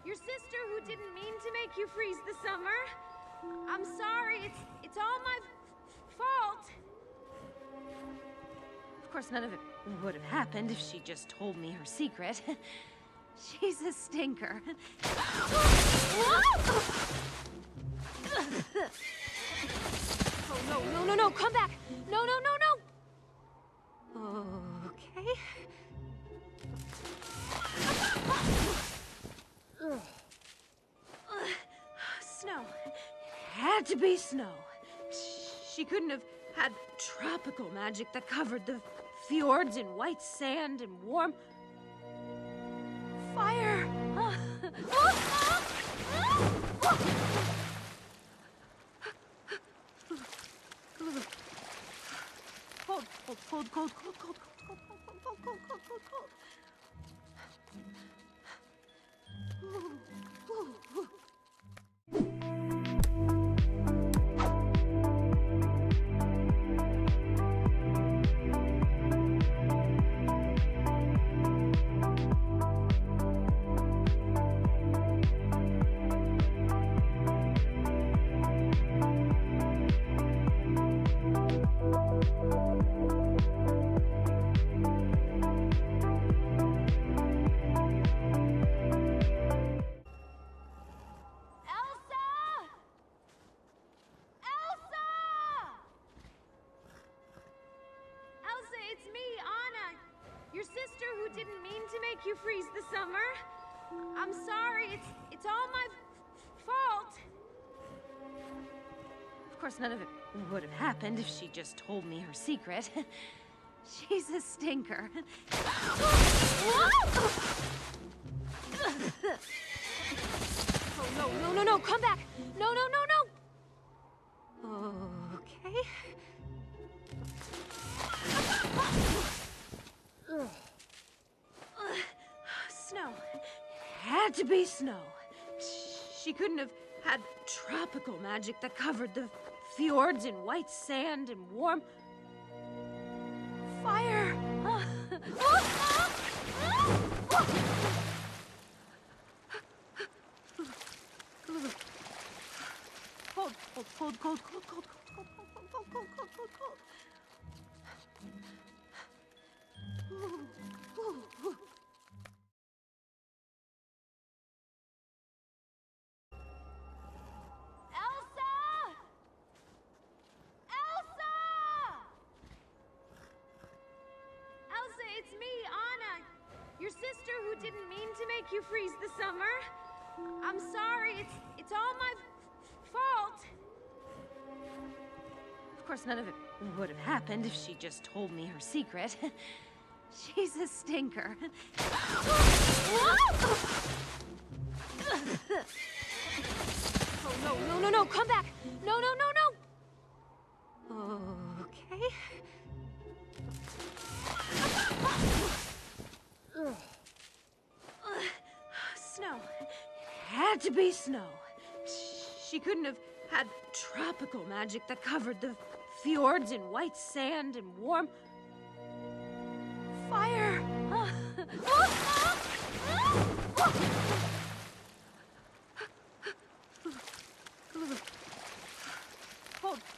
Your sister who didn't mean to make you freeze the summer. I'm sorry, it's all my fault. Of course, none of it would have happened if she just told me her secret. She's a stinker. Oh, no, come back! No! Okay. Snow. It had to be snow. She couldn't have had tropical magic that covered the fjords in white sand and warm fire. Cold. Your sister who didn't mean to make you freeze the summer. I'm sorry, it's all my fault. Of course, none of it would have happened if she just told me her secret. She's a stinker. Oh, no, come back! No! Okay. Snow. It had to be snow. She couldn't have had tropical magic that covered the fjords in white sand and warm fire. Cold. It's me, Anna. Your sister who didn't mean to make you freeze the summer. I'm sorry, it's all my fault. Of course, none of it would have happened if she just told me her secret. She's a stinker. Oh, no, come back! No! Okay. Snow. It had to be snow. She couldn't have had tropical magic that covered the fjords in white sand and warm fire. Cold.